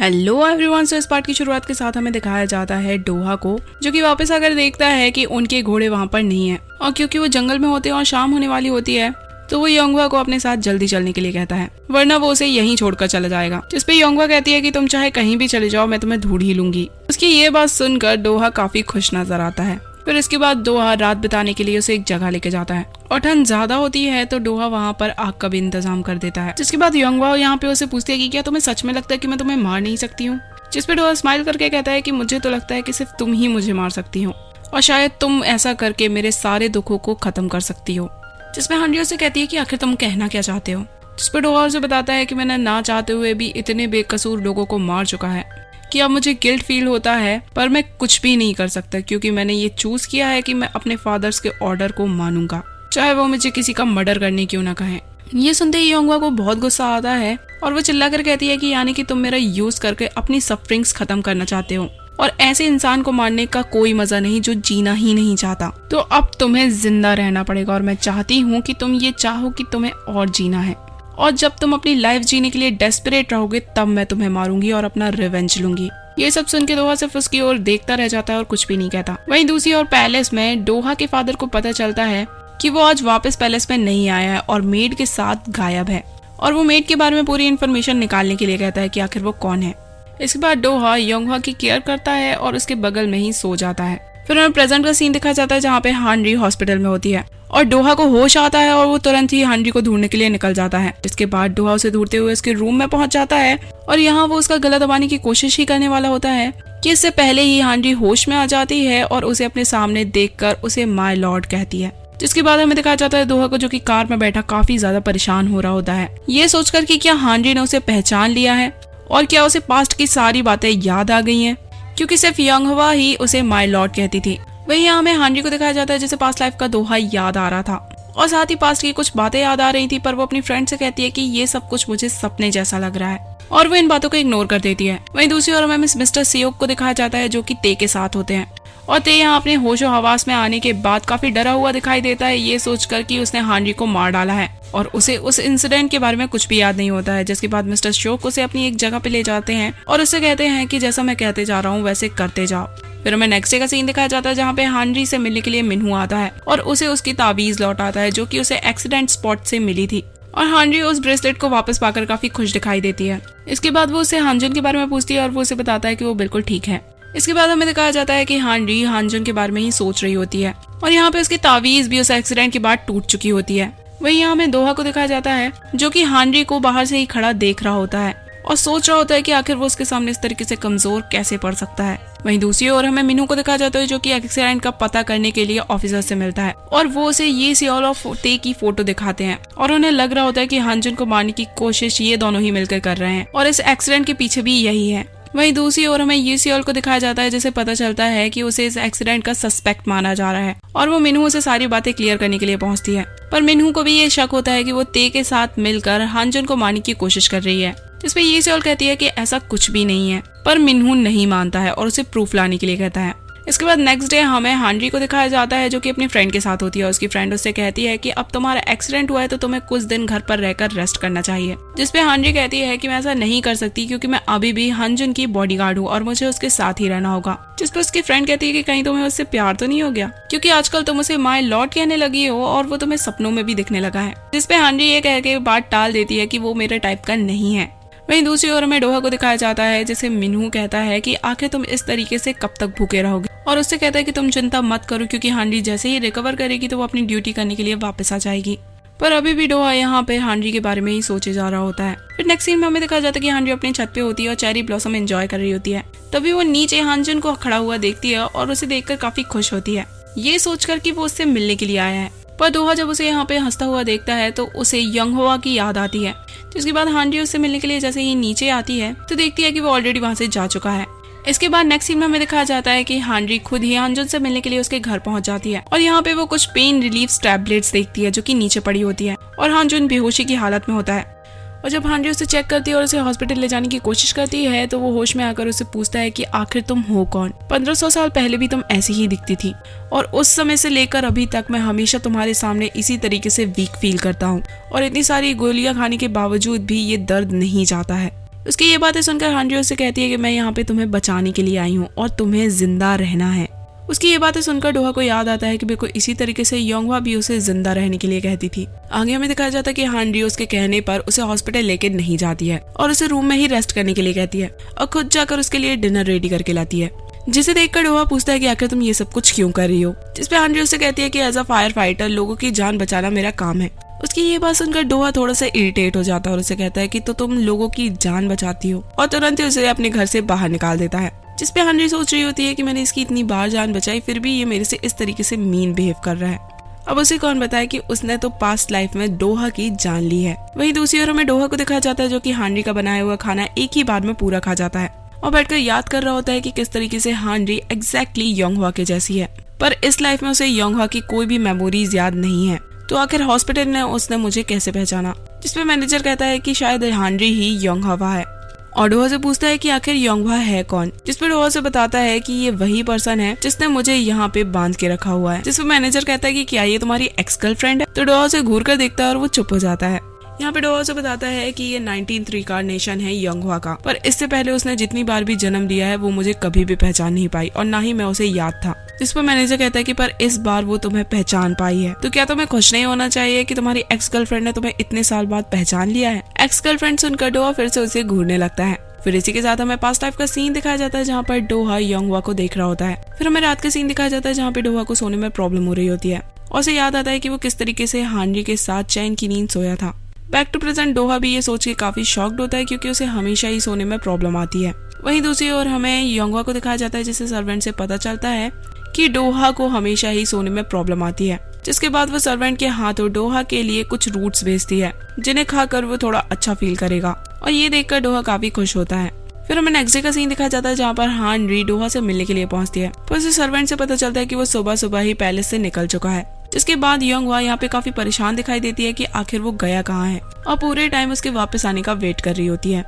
Hello everyone. सो इस part की शुरुआत के साथ हमें दिखाया जाता है डोहा को, जो कि वापस आकर देखता है कि उनके घोड़े वहाँ पर नहीं है। और क्योंकि वो जंगल में होते हैं और शाम होने वाली होती है, तो वो योंगवा को अपने साथ जल्दी चलने के लिए कहता है, वरना वो उसे यहीं छोड़कर चला जाएगा। जिसपे योंगवा कहती है कि तुम चाहे कहीं भी चले जाओ, मैं तुम्हें ढूंढ ही लूंगी। उसकी ये बात सुनकर डोहा काफी खुश नजर आता है। फिर इसके बाद डोहा रात बिताने के लिए उसे एक जगह लेके जाता है और ठंड ज्यादा होती है तो डोहा वहाँ पर आग का भी इंतजाम कर देता है। जिसके बाद योंगवा यहाँ पे उसे पूछती है कि क्या तुम्हें सच में लगता है कि मैं तुम्हें मार नहीं सकती हूँ। जिसपे डोहा स्माइल करके कहता है कि मुझे तो लगता है कि सिर्फ तुम ही मुझे मार सकती हो और शायद तुम ऐसा करके मेरे सारे दुखों को खत्म कर सकती हो। जिसपे हांडी उसे कहती है कि आखिर तुम कहना क्या चाहते हो। जिसपे डोहा उसे बताता है कि मैंने ना चाहते हुए भी इतने बेकसूर लोगों को मार चुका है कि अब मुझे गिल्ट फील होता है, पर मैं कुछ भी नहीं कर सकता क्योंकि मैंने ये चूज किया है कि मैं अपने फादर्स के ऑर्डर को मानूंगा, चाहे वो मुझे किसी का मर्डर करने क्यों ना कहें। ये सुनते ही योंगवा को बहुत गुस्सा आता है और वो चिल्लाकर कहती है कि यानी कि तुम मेरा यूज करके अपनी सफरिंग्स खत्म करना चाहते हो और ऐसे इंसान को मारने का कोई मजा नहीं जो जीना ही नहीं चाहता। तो अब तुम्हें जिंदा रहना पड़ेगा और मैं चाहती हूँ कि तुम ये चाहो कि तुम्हें और जीना है, और जब तुम अपनी लाइफ जीने के लिए डेस्परेट रहोगे तब मैं तुम्हें मारूंगी और अपना रिवेंज लूंगी। ये सब सुन के डोहा सिर्फ उसकी ओर देखता रह जाता है और कुछ भी नहीं कहता। वहीं दूसरी ओर पैलेस में डोहा के फादर को पता चलता है कि वो आज वापस पैलेस में नहीं आया है और मेड के साथ गायब है, और वो मेड के बारे में पूरी इन्फॉर्मेशन निकालने के लिए कहता है कि आखिर वो कौन है। इसके बाद डोहा योंगवा की केयर करता है और उसके बगल में ही सो जाता है। फिर हमें प्रेजेंट का सीन दिखाया जाता है जहाँ पे हांडी हॉस्पिटल में होती है और डोहा को होश आता है और वो तुरंत ही हांडी को ढूंढने के लिए निकल जाता है। इसके बाद डोहा उसे ढूंढते हुए उसके रूम में पहुंच जाता है और यहाँ वो उसका गला दबाने की कोशिश ही करने वाला होता है कि इससे पहले ही हांडी होश में आ जाती है और उसे अपने सामने देखकर उसे माय लॉर्ड कहती है। जिसके बाद हमें दिखाया जाता है डोहा को, जो कि कार में बैठा काफी ज्यादा परेशान हो रहा होता है, ये सोचकर कि क्या हांडी ने उसे पहचान लिया है और क्या उसे पास्ट की सारी बातें याद आ गई हैं, क्योंकि सिर्फ योंगवा ही उसे माय लॉर्ड कहती थी। वही यहाँ हमें हांडी को दिखाया जाता है जिसे पास्ट लाइफ का डोहा याद आ रहा था और साथ ही पास्ट की कुछ बातें याद आ रही थी, पर वो अपनी फ्रेंड से कहती है कि ये सब कुछ मुझे सपने जैसा लग रहा है और वो इन बातों को इग्नोर कर देती है। वहीं दूसरी ओर हमें मिस्टर सियोक को दिखाया जाता है जो कि ते के साथ होते हैं और ते यहाँ अपने होशो हवास में आने के बाद काफी डरा हुआ दिखाई देता है, ये सोचकर कि उसने हांडी को मार डाला है और उसे उस इंसिडेंट के बारे में कुछ भी याद नहीं होता है। जिसके बाद मिस्टर शियोक उसे अपनी एक जगह पे ले जाते हैं और उससे कहते हैं कि जैसा मैं कहते जा रहा हूँ वैसे करते जाओ। फिर हमें नेक्स्ट डे का सीन दिखाया जाता है जहाँ पे हांडी से मिलने के लिए मिन्हू आता है और उसे उसकी ताबीज लौटाता है जो कि उसे एक्सीडेंट स्पॉट से मिली थी, और हांडी उस ब्रेसलेट को वापस पाकर काफी खुश दिखाई देती है। इसके बाद वो उसे हांजुन के बारे में पूछती है और वो उसे बताता है कि वो बिल्कुल ठीक है। इसके बाद हमें दिखाया जाता है कि हांडी हांजुन के बारे में ही सोच रही होती है और यहाँ पे उसकी तावीज भी उस एक्सीडेंट के बाद टूट चुकी होती है। वहीं यहाँ हमें डोहा को दिखाया जाता है जो कि हांडी को बाहर से ही खड़ा देख रहा होता है और सोच रहा होता है कि आखिर वो उसके सामने इस तरीके से कमजोर कैसे पड़ सकता है। वहीं दूसरी ओर हमें मिन्हू को दिखाया जाता है जो कि एक्सीडेंट का पता करने के लिए ऑफिसर से मिलता है और वो उसे ये सियोल ऑफ ते की फोटो दिखाते हैं और उन्हें लग रहा होता है कि हांजुन को मारने की कोशिश ये दोनों ही मिलकर कर रहे हैं और इस एक्सीडेंट के पीछे भी यही है। वहीं दूसरी ओर हमें ये सियोल को दिखाया जाता है जिसे पता चलता है कि उसे इस एक्सीडेंट का सस्पेक्ट माना जा रहा है और वो मिन्हू से सारी बातें क्लियर करने के लिए पहुंचती है, पर मिन्हू को भी ये शक होता है कि वो ते के साथ मिलकर हांजुन को मारने की कोशिश कर रही है। जिसपे ये सियोल कहती है कि ऐसा कुछ भी नहीं है, पर मिन्हू नहीं मानता है और उसे प्रूफ लाने के लिए कहता है। इसके बाद नेक्स्ट डे हमें हांडी को दिखाया जाता है जो कि अपनी फ्रेंड के साथ होती है और उसकी फ्रेंड उससे कहती है कि अब तुम्हारा एक्सीडेंट हुआ है तो तुम्हें कुछ दिन घर पर रहकर रेस्ट करना चाहिए। जिसपे हांडी कहती है कि मैं ऐसा नहीं कर सकती क्योंकि मैं अभी भी हांजुन की बॉडीगार्ड हूँ और मुझे उसके साथ ही रहना होगा। जिसपे उसकी फ्रेंड कहती है कि कहीं तुम्हें उससे प्यार तो नहीं हो गया, क्योंकि आजकल तुम उसे माय लॉर्ड कहने लगी हो और वो तुम्हें सपनों में भी दिखने लगा है। जिसपे हांडी ये कह के बात टाल देती है कि वो मेरे टाइप का नहीं है। वहीं दूसरी ओर हमें डोहा को दिखाया जाता है जिसे मिन्हू कहता है कि आखिर तुम इस तरीके से कब तक भूखे रहोगे, और उससे कहता है कि तुम चिंता मत करो क्योंकि हांडी जैसे ही रिकवर करेगी तो वो अपनी ड्यूटी करने के लिए वापस आ जाएगी। पर अभी भी डोहा यहाँ पे हांडी के बारे में ही सोचे जा रहा होता है। फिर नेक्स्ट सीन में हमें दिखाया जाता है कि हांडी अपनी छत पे होती है और चेरी ब्लॉसम एंजॉय कर रही होती है। तभी वो नीचे हांजुन को खड़ा हुआ देखती है और उसे देखकर काफी खुश होती है, ये सोचकर कि वो उससे मिलने के लिए आया है। पर डोहा जब उसे यहाँ पे हंसता हुआ देखता है तो उसे योंगवा की याद आती है। जिसके बाद हांडी उससे मिलने के लिए जैसे ही नीचे आती है तो देखती है कि वो ऑलरेडी वहाँ से जा चुका है। इसके बाद नेक्स्ट सीन में हमें दिखाया जाता है कि हांडी खुद ही हांजुन से मिलने के लिए उसके घर पहुंच जाती है और यहाँ पे वो कुछ पेन रिलीफ टैबलेट्स देखती है जो कि नीचे पड़ी होती है और हांजुन बेहोशी की हालत में होता है। और जब हांडी उसे चेक करती है और उसे हॉस्पिटल ले जाने की कोशिश करती है तो वो होश में आकर उसे पूछता है कि आखिर तुम हो कौन। 1500 साल पहले भी तुम ऐसी ही दिखती थी और उस समय से लेकर अभी तक मैं हमेशा तुम्हारे सामने इसी तरीके से वीक फील करता हूँ और इतनी सारी गोलियां खाने के बावजूद भी ये दर्द नहीं जाता है। उसकी ये बातें सुनकर हानरी उससे कहती है कि मैं यहाँ पे तुम्हें बचाने के लिए आई हूँ और तुम्हें जिंदा रहना है। उसकी ये बातें सुनकर डोहा को याद आता है कि बिल्कुल इसी तरीके से योंगवा भी उसे जिंदा रहने के लिए कहती थी। आगे हमें दिखाया जाता है कि हानरी उसके कहने पर उसे हॉस्पिटल लेके नहीं जाती है और उसे रूम में ही रेस्ट करने के लिए कहती है और खुद जाकर उसके लिए डिनर रेडी करके लाती है, जिसे देखकर डोहा पूछता है कि आखिर तुम ये सब कुछ क्यों कर रही हो, जिसपे हानरी उससे कहती है कि एज अ फायर फाइटर लोगों की जान बचाना मेरा काम है। उसकी ये बात सुनकर डोहा थोड़ा सा इरिटेट हो जाता है और उसे कहता है कि तो तुम लोगों की जान बचाती हो, और तुरंत ही उसे अपने घर से बाहर निकाल देता है। जिसपे हानरी सोच रही होती है कि मैंने इसकी इतनी बार जान बचाई, फिर भी ये मेरे से इस तरीके से मीन बिहेव कर रहा है। अब उसे कौन बताए कि उसने तो पास्ट लाइफ में डोहा की जान ली है। वहीं दूसरी ओर हमें डोहा को दिखाया जाता है जो कि हानरी का बनाया हुआ खाना एक ही बार में पूरा खा जाता है और बैठकर याद कर रहा होता है कि किस तरीके से हानरी एग्जैक्टली योंगवा के जैसी है, पर इस लाइफ में उसे योंगवा की कोई भी मेमोरीज याद नहीं है। तो आखिर हॉस्पिटल में उसने मुझे कैसे पहचाना, जिसपे मैनेजर कहता है कि शायद हानरी ही योंगवा है और डोहा से पूछता है कि आखिर योंगवा है कौन, जिसपे डोहा से बताता है कि ये वही पर्सन है जिसने मुझे यहाँ पे बांध के रखा हुआ है। जिसपे मैनेजर कहता है कि क्या ये तुम्हारी एक्स गर्लफ्रेंड है, तो डोहा से घूर कर देखता है और वो चुप हो जाता है। यहाँ पे डोहा से बताता है कि ये 19th रिकार्नेशन है योंगवा का, पर इससे पहले उसने जितनी बार भी जन्म लिया है वो मुझे कभी भी पहचान नहीं पाई और ना ही मैं उसे याद था। जिस पर मैनेजर कहता है कि पर इस बार वो तुम्हें पहचान पाई है, तो क्या तुम्हें खुश नहीं होना चाहिए कि तुम्हारी एक्स गर्लफ्रेंड ने तुम्हें इतने साल बाद पहचान लिया है। एक्स गर्लफ्रेंड सुनकर डोहा फिर से उसे घूरने लगता है। फिर इसी के साथ हमें पास्ट लाइफ का सीन दिखाया जाता है जहाँ पर डोहा योंगवा को देख रहा होता है। फिर हमें रात का सीन दिखाया जाता है जहाँ पे डोहा को सोने में प्रॉब्लम हो रही होती है और उसे याद आता है कि वो किस तरीके से हानरी के साथ चैन की नींद सोया था। बैक टू प्रेजेंट डोहा भी ये सोच के काफी शॉक्ड होता है क्योंकि उसे हमेशा ही सोने में प्रॉब्लम आती है। वहीं दूसरी ओर हमें योंगवा को दिखाया जाता है जिसे सर्वेंट से पता चलता है कि डोहा को हमेशा ही सोने में प्रॉब्लम आती है, जिसके बाद वो सर्वेंट के हाथों डोहा के लिए कुछ रूट्स भेजती है जिन्हें खाकर वो थोड़ा अच्छा फील करेगा और ये देखकर डोहा काफी खुश होता है। फिर हमें नेक्स्ट डे का सीन दिखाया जाता है जहाँ पर हानरी डोहा से मिलने के लिए पहुंचती है, पर उसे सर्वेंट से पता चलता है कि वो सुबह सुबह ही पैलेस से निकल चुका है। जिसके बाद योंगवा यहाँ पे काफी परेशान दिखाई देती है कि आखिर वो गया कहाँ है और पूरे टाइम उसके वापस आने का वेट कर रही होती है।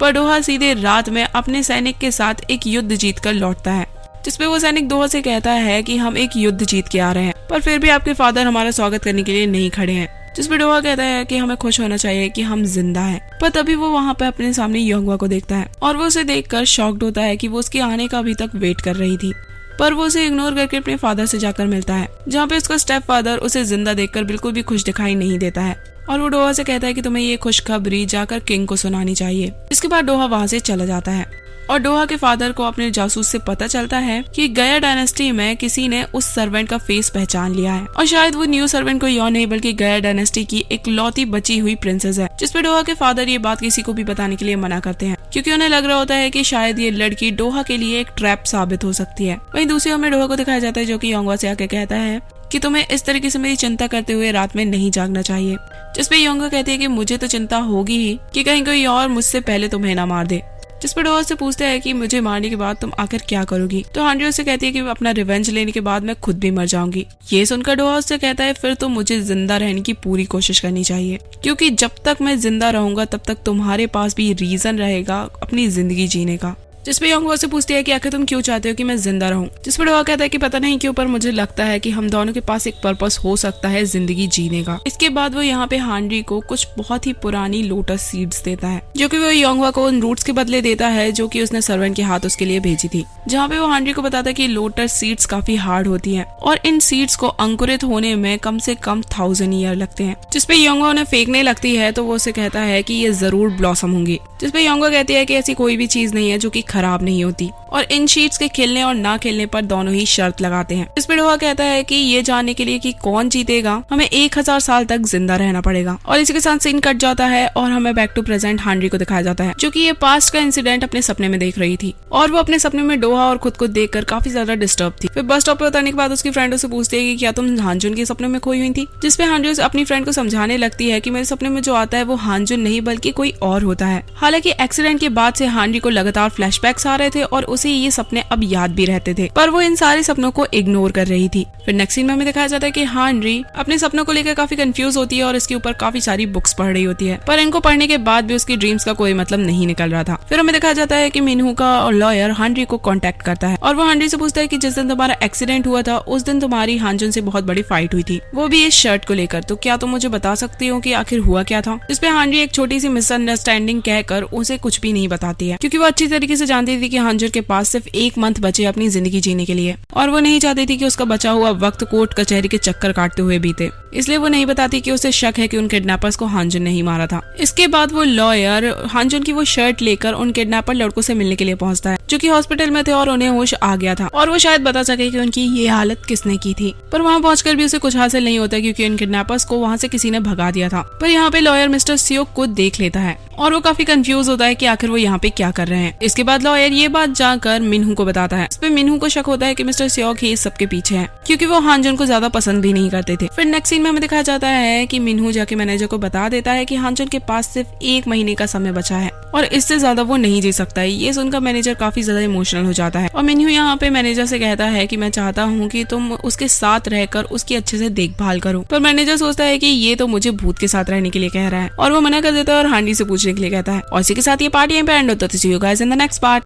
पर डोहा सीधे रात में अपने सैनिक के साथ एक युद्ध जीत कर लौटता है, जिसपे वो सैनिक डोहा से कहता है कि हम एक युद्ध जीत के आ रहे हैं पर फिर भी आपके फादर हमारा स्वागत करने के लिए नहीं खड़े हैं। जिसपे डोहा कहता है कि हमें खुश होना चाहिए कि हम जिंदा हैं। पर तभी वो वहाँ पे अपने सामने योंगवा को देखता है और वो उसे देखकर शॉक्ड होता है कि वो उसके आने का अभी तक वेट कर रही थी, पर वो उसे इग्नोर करके अपने फादर से जाकर मिलता है जहाँ पे उसका स्टेप फादर उसे जिंदा देखकर बिल्कुल भी खुश दिखाई नहीं देता है और वो डोहा से कहता है कि तुम्हें ये खुशखबरी जाकर किंग को सुनानी चाहिए। इसके बाद डोहा वहाँ से चला जाता है और डोहा के फादर को अपने जासूस से पता चलता है कि गया डायनेस्टी में किसी ने उस सर्वेंट का फेस पहचान लिया है और शायद वो न्यू सर्वेंट कोई और नहीं बल्कि गया डायनेस्टी की एक लौती बची हुई प्रिंसेस है। जिसपे डोहा के फादर ये बात किसी को भी बताने के लिए मना करते हैं क्योंकि उन्हें लग रहा होता है कि शायद ये लड़की डोहा के लिए एक ट्रैप साबित हो सकती है। वहीं दूसरी ओर में डोहा को दिखाया जाता है जो कि योंगवा से आके कहता है कि तुम्हें इस तरीके से मेरी चिंता करते हुए रात में नहीं जागना चाहिए। जिसपे योंगवा कहती है कि मुझे तो चिंता होगी ही कि कहीं कोई और मुझसे पहले तुम्हें ना मार दे। जिस पर डोहा से पूछता है कि मुझे मारने के बाद तुम आकर क्या करोगी, तो हानरी उससे कहती है कि अपना रिवेंज लेने के बाद मैं खुद भी मर जाऊंगी। ये सुनकर डोहा उससे कहता है फिर तो मुझे जिंदा रहने की पूरी कोशिश करनी चाहिए क्योंकि जब तक मैं जिंदा रहूंगा तब तक तुम्हारे पास भी रीजन रहेगा अपनी जिंदगी जीने का। जिसपे योंगवा से पूछती है कि आखिर तुम क्यों चाहते हो कि मैं जिंदा रहूं। जिसपे डोहा कहता है कि पता नहीं क्यों पर मुझे लगता है कि हम दोनों के पास एक पर्पस हो सकता है जिंदगी जीने का। इसके बाद वो यहाँ पे हानरी को कुछ बहुत ही पुरानी लोटस सीड्स देता है जो कि वो योंगवा को उन रूट्स के बदले देता है जो कि उसने सर्वेंट के हाथ उसके लिए भेजी थी, जहाँ पे वो हानरी को बताता है कि लोटस सीड्स काफी हार्ड होती है और इन सीड्स को अंकुरित होने में कम से कम 1000 ईयर लगते हैं। जिसपे योंगवा उन्हें फेंकने लगती है तो वो उसे कहता है कि ये जरूर ब्लॉसम होंगी। जिसपे योंगवा कहती है कि ऐसी कोई भी चीज नहीं है जो कि खराब नहीं होती और इन शीट्स के खिलने और ना खिलने पर दोनों ही शर्त लगाते हैं। इस पे डोहा कहता है कि ये जानने के लिए कि कौन जीतेगा हमें 1000 साल तक जिंदा रहना पड़ेगा। और इसी के साथ सीन कट जाता है और हमें बैक टू प्रेजेंट हानरी को दिखाया जाता है जो कि ये पास्ट का इंसिडेंट अपने सपने में देख रही थी और वो अपने सपने में डोहा और खुद को देखकर काफी ज्यादा डिस्टर्ब थी। फिर बस स्टॉप पे उतरने के बाद उसकी फ्रेंड से पूछती है कि क्या तुम हानजुन के सपने में खोई हुई थी। जिसपे हानजुन अपनी फ्रेंड को समझाने लगती है कि मेरे सपने में जो आता है वो हानजुन नहीं बल्कि कोई और होता है। हालांकि एक्सीडेंट के बाद से हानरी को लगातार फ्लैशबैक्स आ रहे थे और उसे ये सपने अब याद भी रहते थे पर वो इन सारे सपनों को इग्नोर कर रही थी। फिर नेक्स्ट सीन में हमें दिखाया जाता है कि हानरी अपने सपनों को लेकर काफी कंफ्यूज होती है और इसके ऊपर काफी सारी बुक्स पढ़ रही होती है पर इनको पढ़ने के बाद भी उसकी ड्रीम्स का कोई मतलब नहीं निकल रहा था। फिर हमें दिखाया जाता है कि मिनहू का लॉयर हानरी को कांटेक्ट करता है और वो हानरी से पूछता है कि जिस दिन तुम्हारा एक्सीडेंट हुआ था उस दिन तुम्हारी हानजुन से बहुत बड़ी फाइट हुई थी, वो भी इस शर्ट को लेकर, तो क्या तुम मुझे बता सकती हो कि आखिर हुआ क्या था। जिसपे हानरी एक छोटी सी मिसअंडरस्टैंडिंग कहकर पर उसे कुछ भी नहीं बताती है, क्योंकि वो अच्छी तरीके से जानती थी कि हांजुन के पास सिर्फ 1 मंथ बचे अपनी जिंदगी जीने के लिए, और वो नहीं चाहती थी कि उसका बचा हुआ वक्त कोर्ट कचहरी के चक्कर काटते हुए बीते। इसलिए वो नहीं बताती कि उसे शक है कि उन किडनैपर्स को हांजुन ने ही मारा था। इसके बाद वो लॉयर हांजुन की वो शर्ट लेकर उन किडनैपर लड़कों से मिलने के लिए पहुंचता है, जो कि हॉस्पिटल में थे, और उन्हें होश आ गया था और वो शायद बता सके कि उनकी ये हालत किसने की थी। पर वहां पहुंचकर भी उसे कुछ हासिल नहीं होता, क्योंकि उन किडनैपर्स को वहां से किसी ने भगा दिया था। पर यहाँ पे लॉयर मिस्टर सियोक को देख लेता है और वो काफी कंफ्यूज होता है कि आखिर वो यहाँ पे क्या कर रहे हैं। इसके बाद लॉयर ये बात जाकर मिनहू को बताता है। इस पे मिनहू को शक होता है कि मिस्टर सियोक ही इस सबके पीछे है, क्योंकि वो हांजुन को ज्यादा पसंद भी नहीं करते थे। फिर नेक्स्ट सीन में हमें दिखाया जाता है कि मिनहू जाके मैनेजर को बता देता है कि हांजुन के पास सिर्फ 1 महीने का समय बचा है और इससे ज्यादा वो नहीं जी सकता है। ये सुनकर मैनेजर काफी ज्यादा इमोशनल हो जाता है और मिनहू यहाँ पे मैनेजर से कहता है कि मैं चाहता हूँ कि तुम उसके साथ रहकर उसकी अच्छे से देखभाल करो। पर मैनेजर सोचता है कि ये तो मुझे भूत के साथ रहने के लिए कह रहा है और वो मना कर देता है और हांडी से पूछने के लिए कहता है। और इसी के साथ ये पार्टी यहीं पे एंड होता है। See you guys in the next part.